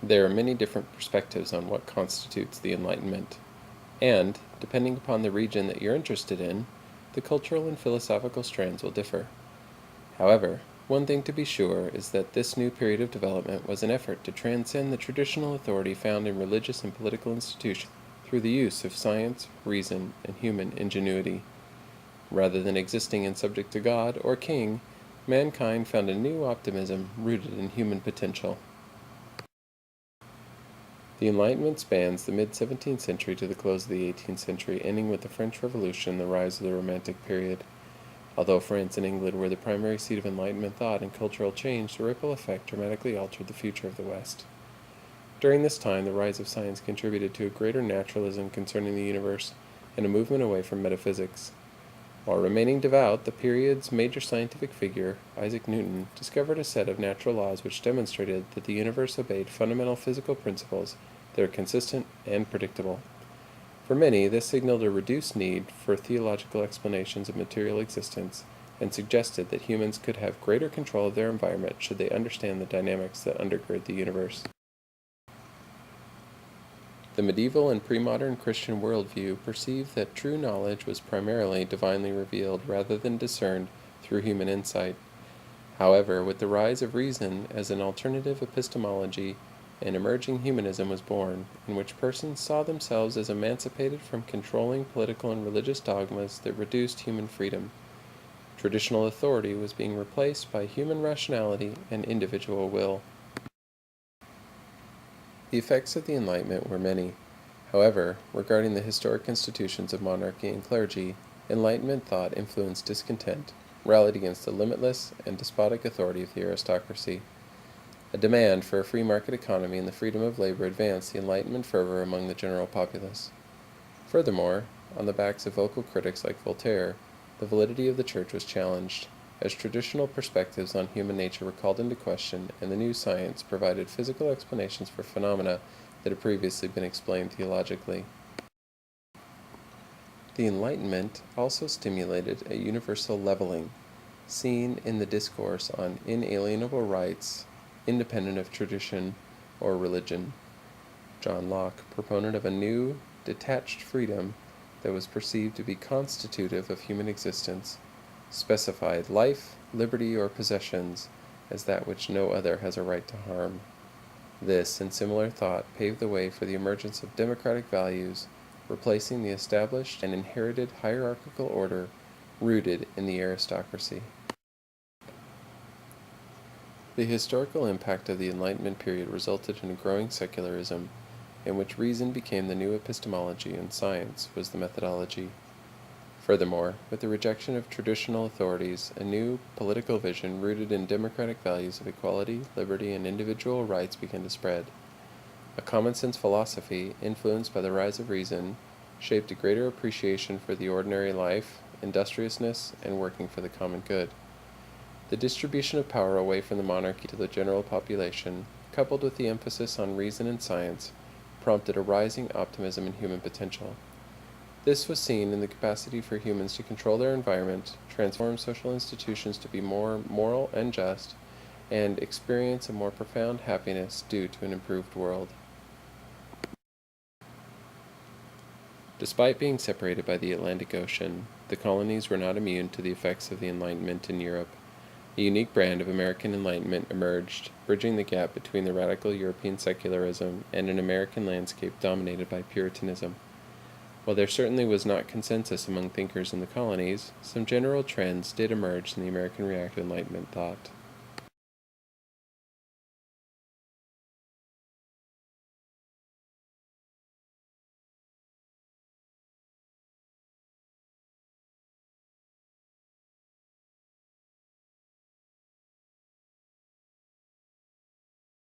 There are many different perspectives on what constitutes the Enlightenment, and, depending upon the region that you're interested in, the cultural and philosophical strands will differ. However, one thing to be sure is that this new period of development was an effort to transcend the traditional authority found in religious and political institutions through the use of science, reason, and human ingenuity. Rather than existing and subject to God or king, mankind found a new optimism rooted in human potential. The Enlightenment spans the mid-17th century to the close of the 18th century, ending with the French Revolution and the rise of the Romantic period. Although France and England were the primary seat of Enlightenment thought and cultural change, the ripple effect dramatically altered the future of the West. During this time, the rise of science contributed to a greater naturalism concerning the universe and a movement away from metaphysics. While remaining devout, the period's major scientific figure, Isaac Newton, discovered a set of natural laws which demonstrated that the universe obeyed fundamental physical principles that are consistent and predictable. For many, this signaled a reduced need for theological explanations of material existence and suggested that humans could have greater control of their environment should they understand the dynamics that undergird the universe. The medieval and pre-modern Christian worldview perceived that true knowledge was primarily divinely revealed rather than discerned through human insight. However, with the rise of reason as an alternative epistemology, an emerging humanism was born, in which persons saw themselves as emancipated from controlling political and religious dogmas that reduced human freedom. Traditional authority was being replaced by human rationality and individual will. The effects of the Enlightenment were many. However, regarding the historic institutions of monarchy and clergy, Enlightenment thought influenced discontent, rallied against the limitless and despotic authority of the aristocracy. A demand for a free market economy and the freedom of labor advanced the Enlightenment fervor among the general populace. Furthermore, on the backs of vocal critics like Voltaire, the validity of the Church was challenged, as traditional perspectives on human nature were called into question, and the new science provided physical explanations for phenomena that had previously been explained theologically. The Enlightenment also stimulated a universal leveling, seen in the discourse on inalienable rights independent of tradition or religion. John Locke, proponent of a new, detached freedom that was perceived to be constitutive of human existence, specified life, liberty, or possessions as that which no other has a right to harm. This and similar thought paved the way for the emergence of democratic values, replacing the established and inherited hierarchical order rooted in the aristocracy. The historical impact of the Enlightenment period resulted in a growing secularism, in which reason became the new epistemology and science was the methodology. Furthermore, with the rejection of traditional authorities, a new political vision rooted in democratic values of equality, liberty, and individual rights began to spread. A common-sense philosophy, influenced by the rise of reason, shaped a greater appreciation for the ordinary life, industriousness, and working for the common good. The distribution of power away from the monarchy to the general population, coupled with the emphasis on reason and science, prompted a rising optimism in human potential. This was seen in the capacity for humans to control their environment, transform social institutions to be more moral and just, and experience a more profound happiness due to an improved world. Despite being separated by the Atlantic Ocean, the colonies were not immune to the effects of the Enlightenment in Europe. A unique brand of American Enlightenment emerged, bridging the gap between the radical European secularism and an American landscape dominated by Puritanism. While there certainly was not consensus among thinkers in the colonies, some general trends did emerge in the American reactive Enlightenment thought.